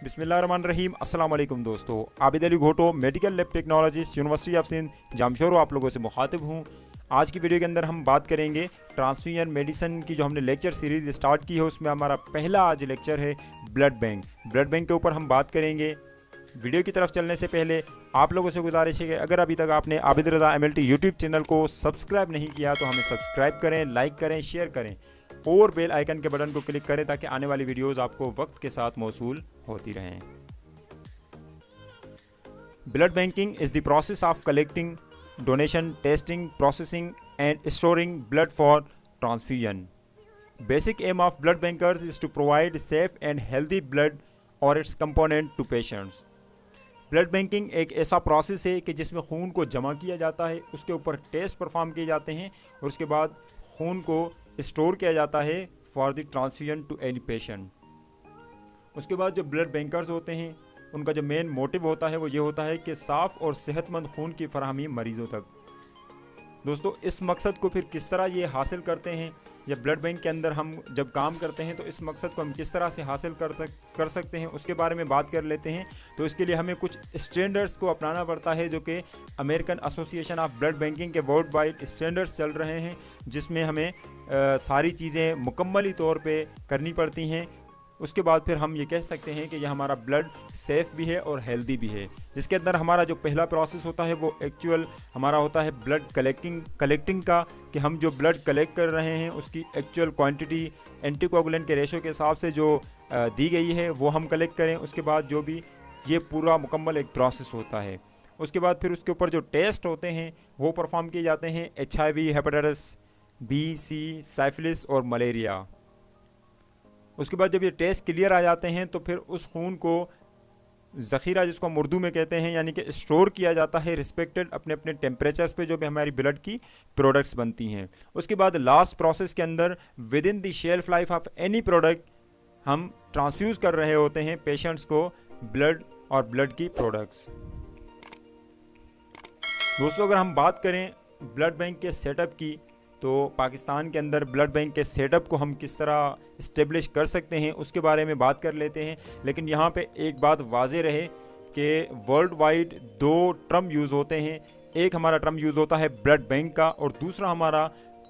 बिस्मिल्लाहिर्रहमानिर्रहीम। अस्सलाम वालेकुम दोस्तों, Abid Ali Ghoto medical lab technologist university of Sindh Jamshoro आप लोगों से मुखातिब हूँ। आज की वीडियो के अंदर हम बात करेंगे ट्रांसफ्यूजन मेडिसिन की जो हमने लेक्चर सीरीज़ स्टार्ट की है, उसमें हमारा पहला आज लेक्चर है ब्लड बैंक। ब्लड बैंक के ऊपर हम बात करेंगे। वीडियो की तरफ चलने से पहले आप लोगों से गुजारिश है कि अगर अभी तक आपने आबिद रज़ा MLT यूट्यूब चैनल को सब्सक्राइब नहीं किया तो हमें सब्सक्राइब करें, लाइक करें, शेयर करें और बेल आइकन के बटन को क्लिक करें ताकि आने वाली वीडियोस आपको वक्त के साथ मौसूल होती रहें। Blood banking is the process of collecting, donation, testing, processing and storing blood for transfusion. Basic aim of blood bankers is to provide safe and healthy blood और its component to patients. Blood banking एक ऐसा process है कि जिसमें खून को जमा किया जाता है, उसके ऊपर टेस्ट परफॉर्म किए जाते हैं और उसके बाद खून को स्टोर किया जाता है for the transfusion to any patient. उसके बाद जो ब्लड बैंकर्स होते हैं उनका जो मेन मोटिव होता है वो ये होता है कि साफ़ और सेहतमंद खून की फराहमी मरीज़ों तक। दोस्तों, इस मकसद को फिर किस तरह ये हासिल करते हैं या ब्लड बैंक के अंदर हम जब काम करते हैं तो इस मकसद को हम किस तरह से हासिल कर सकते हैं उसके बारे में बात कर लेते हैं। तो इसके लिए हमें कुछ स्टैंडर्ड्स को अपनाना पड़ता है जो कि American association of blood banking के वर्ल्ड वाइड स्टैंडर्ड्स चल रहे हैं, जिसमें हमें सारी चीज़ें मुकम्मली तौर पे करनी पड़ती हैं। उसके बाद फिर हम ये कह सकते हैं कि यह हमारा ब्लड सेफ़ भी है और हेल्दी भी है। जिसके अंदर हमारा जो पहला प्रोसेस होता है वो एक्चुअल हमारा होता है ब्लड कलेक्टिंग का, कि हम जो ब्लड कलेक्ट कर रहे हैं उसकी एक्चुअल क्वांटिटी एंटीकोगुलेंट के रेशो के हिसाब से जो दी गई है वो हम कलेक्ट करें। उसके बाद जो भी ये पूरा मुकम्मल एक प्रोसेस होता है। उसके बाद फिर उसके ऊपर जो टेस्ट होते हैं वो परफॉर्म किए जाते हैं, HIV, hepatitis B, C, syphilis और मलेरिया। उसके बाद जब ये टेस्ट क्लियर आ जाते हैं तो फिर उस खून को ज़ख़ीरा, जिसको हम उर्दू में कहते हैं, यानी कि स्टोर किया जाता है रिस्पेक्टेड अपने अपने टेम्परेचर्स पे जो भी हमारी ब्लड की प्रोडक्ट्स बनती हैं। उसके बाद लास्ट प्रोसेस के अंदर with in the shelf life of any product हम ट्रांसफ्यूज़ कर रहे होते हैं पेशेंट्स को ब्लड और ब्लड की प्रोडक्ट्स। दोस्तों, अगर हम बात करें ब्लड बैंक के सेटअप की तो पाकिस्तान के अंदर ब्लड बैंक के सेटअप को हम किस तरह इस्टेब्लिश कर सकते हैं उसके बारे में बात कर लेते हैं। लेकिन यहाँ पे एक बात वाज़े रहे कि वर्ल्ड वाइड दो टर्म यूज़ होते हैं। एक हमारा टर्म यूज़ होता है ब्लड बैंक का और दूसरा हमारा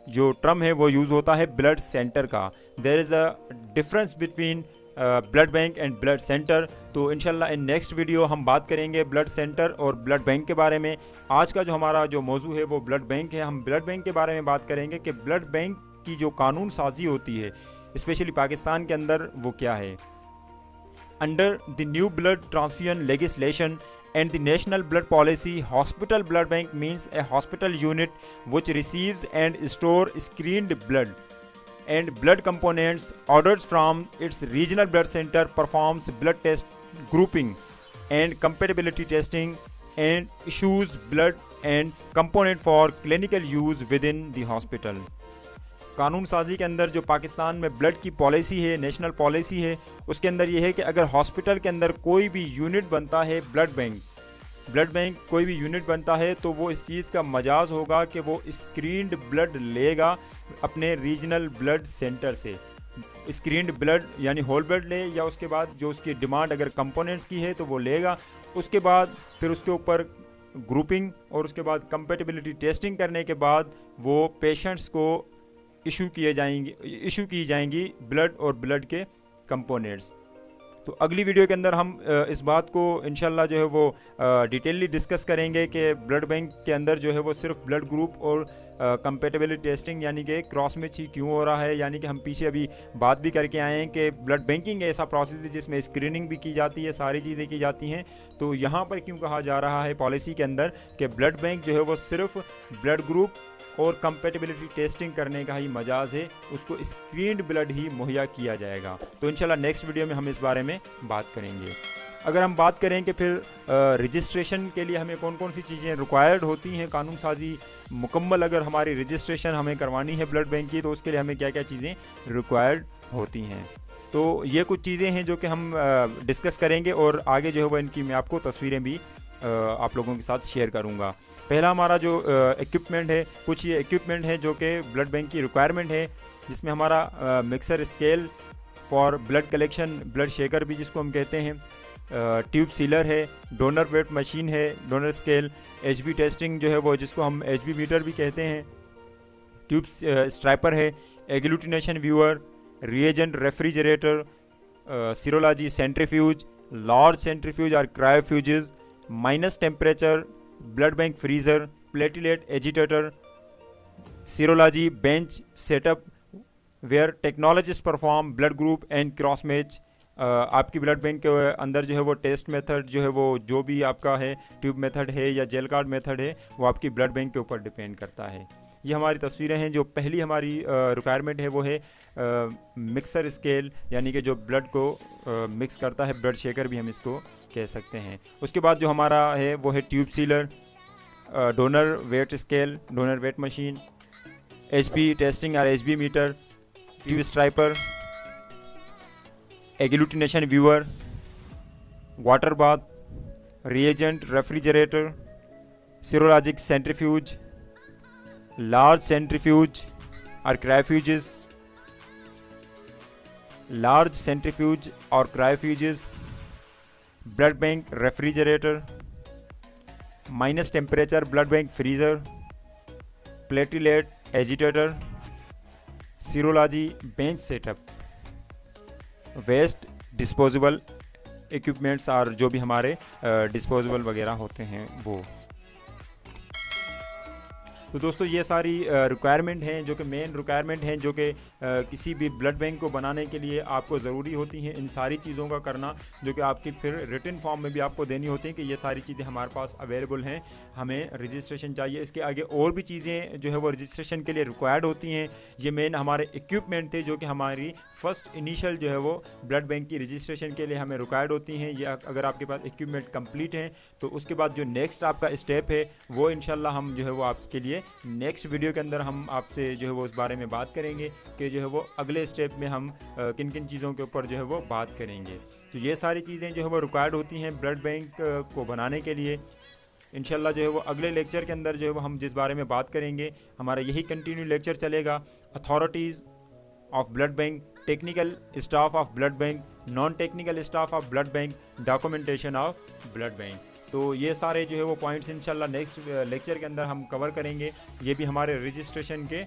जो टर्म है वो यूज़ होता है ब्लड सेंटर का। There is a difference between blood bank and blood centre. तो इंशाल्लाह इन नेक्स्ट वीडियो हम बात करेंगे ब्लड सेंटर और ब्लड बैंक के बारे में। आज का जो हमारा जो मौजू है वो ब्लड बैंक है। हम ब्लड बैंक के बारे में बात करेंगे कि ब्लड बैंक की जो कानून साजी होती है स्पेशली पाकिस्तान के अंदर वो क्या है। Under the new blood transfusion legislation and the national blood policy, hospital blood bank means a hospital unit which receives and store screened blood and blood components ordered from its regional blood center, performs blood test grouping and compatibility testing and issues blood and component for clinical use within the hospital। कानून साजी के अंदर जो पाकिस्तान में blood की policy है, national policy है, उसके अंदर ये है कि अगर हॉस्पिटल के अंदर कोई भी यूनिट बनता है ब्लड बैंक कोई भी यूनिट बनता है तो वो इस चीज़ का मजाज होगा कि वो स्क्रीन्ड ब्लड लेगा अपने रीजनल ब्लड सेंटर से। स्क्रीन्ड ब्लड यानी होल ब्लड ले, या उसके बाद जो उसकी डिमांड अगर कंपोनेंट्स की है तो वो लेगा। उसके बाद फिर उसके ऊपर ग्रुपिंग और उसके बाद कंपेटिबिलिटी टेस्टिंग करने के बाद वो पेशेंट्स को इशू की जाएंगी ब्लड और ब्लड के कंपोनेंट्स। तो अगली वीडियो के अंदर हम इस बात को इंशाल्लाह जो है वो डिटेलली डिस्कस करेंगे कि ब्लड बैंक के अंदर जो है वो सिर्फ ब्लड ग्रुप और कंपेटिबिलिटी टेस्टिंग यानी कि क्रॉस मैच ही क्यों हो रहा है। यानी कि हम पीछे अभी बात भी करके आए हैं कि ब्लड बैंकिंग ऐसा प्रोसेस है जिसमें स्क्रीनिंग भी की जाती है, सारी चीज़ें की जाती हैं। तो यहाँ पर क्यों कहा जा रहा है पॉलिसी के अंदर कि ब्लड बैंक जो है वो सिर्फ ब्लड ग्रुप और कंपेटिबिलिटी टेस्टिंग करने का ही मजाज है, उसको स्क्रीन्ड ब्लड ही मुहैया किया जाएगा। तो इंशाल्लाह नेक्स्ट वीडियो में हम इस बारे में बात करेंगे। अगर हम बात करें कि फिर रजिस्ट्रेशन के लिए हमें कौन कौन सी चीज़ें रिक्वायर्ड होती हैं, कानून साजी मुकम्मल अगर हमारी रजिस्ट्रेशन हमें करवानी है ब्लड बैंक की तो उसके लिए हमें क्या क्या चीज़ें रिक्वायर्ड होती हैं। तो ये कुछ चीज़ें हैं जो कि हम डिस्कस करेंगे और आगे जो है वो इनकी मैं आपको तस्वीरें भी आप लोगों के साथ शेयर करूँगा। पहला हमारा जो इक्विपमेंट है, कुछ ये इक्विपमेंट है जो कि ब्लड बैंक की रिक्वायरमेंट है, जिसमें हमारा mixer scale, for blood collection, blood shaker भी जिसको हम कहते हैं, ट्यूब सीलर है, डोनर वेट मशीन है, डोनर स्केल, एचबी टेस्टिंग जो है वो जिसको हम एचबी मीटर भी कहते हैं, ट्यूब स्ट्राइपर है, agglutination viewer, reagent refrigerator, serology centrifuge, large centrifuge और cryofuges, minus temperature blood bank freezer, platelet agitator, serology bench setup where technologist perform blood group and cross match. आपकी blood bank के अंदर जो है वो test method जो है वो जो भी आपका है, ट्यूब मेथड है या जेल कार्ड मेथड है, वो आपकी ब्लड बैंक के ऊपर डिपेंड करता है। ये हमारी तस्वीरें हैं। जो पहली हमारी रिक्वायरमेंट है वो है मिक्सर स्केल, यानी कि जो ब्लड को मिक्स करता है, ब्लड शेकर भी हम इसको कह सकते हैं। उसके बाद जो हमारा है वो है tube sealer, donor weight scale, donor weight machine, HB testing और HB meter, tube stripper, agglutination viewer, water bath, reagent refrigerator, serologic centrifuge, large centrifuge और क्रायोफ्यूजेस, लार्ज सेंट्रीफ्यूज और cryofuges, blood bank refrigerator, minus temperature blood bank freezer, platelet agitator, serology bench setup, waste disposable equipments और जो भी हमारे disposable वगैरह होते हैं वो। तो दोस्तों ये सारी रिक्वायरमेंट हैं जो कि मेन रिक्वायरमेंट हैं जो कि किसी भी ब्लड बैंक को बनाने के लिए आपको ज़रूरी होती हैं, इन सारी चीज़ों का करना, जो कि आपकी फिर रिटन फॉर्म में भी आपको देनी होती हैं कि ये सारी चीज़ें हमारे पास अवेलेबल हैं, हमें रजिस्ट्रेशन चाहिए। इसके आगे और भी चीज़ें जो है वो रजिस्ट्रेशन के लिए रिक्वायर्ड होती हैं। ये मेन हमारे इक्विपमेंट थे जो कि हमारी फ़र्स्ट इनिशियल जो है वो ब्लड बैंक की रजिस्ट्रेशन के लिए हमें रिक्वायर्ड होती हैं। ये अगर आपके पास इक्विपमेंट कंप्लीट हैं तो उसके बाद जो नेक्स्ट आपका स्टेप है वो इंशाल्लाह हम जो है वो आपके लिए नेक्स्ट वीडियो के अंदर हम आपसे जो है वो उस बारे में बात करेंगे कि जो है वो अगले स्टेप में हम किन किन चीज़ों के ऊपर जो है वो बात करेंगे। तो ये सारी चीज़ें जो है वो रिक्वायर्ड होती हैं ब्लड बैंक को बनाने के लिए। इंशाल्लाह जो है वो अगले लेक्चर के अंदर जो है वो हम जिस बारे में बात करेंगे, हमारा यही कंटिन्यू लेक्चर चलेगा, authorities of blood bank, technical staff of blood bank, non technical staff of blood bank, documentation of blood bank. तो ये सारे जो है वो पॉइंट्स इंशाल्लाह नेक्स्ट लेक्चर के अंदर हम कवर करेंगे। ये भी हमारे रजिस्ट्रेशन के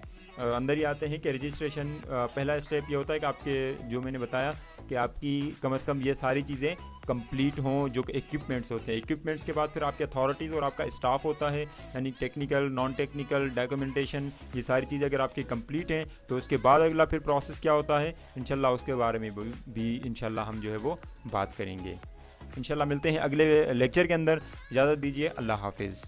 अंदर ही आते हैं कि रजिस्ट्रेशन पहला स्टेप ये होता है कि आपके जो मैंने बताया कि आपकी कम से कम ये सारी चीज़ें कंप्लीट हों जो कि इक्विपमेंट्स होते हैं। इक्विपमेंट्स के बाद फिर आपके अथॉरिटीज़ और आपका स्टाफ होता है, यानी टेक्निकल, नॉन टेक्निकल, डॉक्यूमेंटेशन, ये सारी चीज़ें अगर आपकी कंप्लीट हैं तो उसके बाद अगला फिर प्रोसेस क्या होता है इंशाल्लाह उसके बारे में भी इंशाल्लाह हम जो है वो बात करेंगे। इंशाल्लाह मिलते हैं अगले लेक्चर के अंदर। इजाज़त दीजिए, अल्लाह हाफिज़।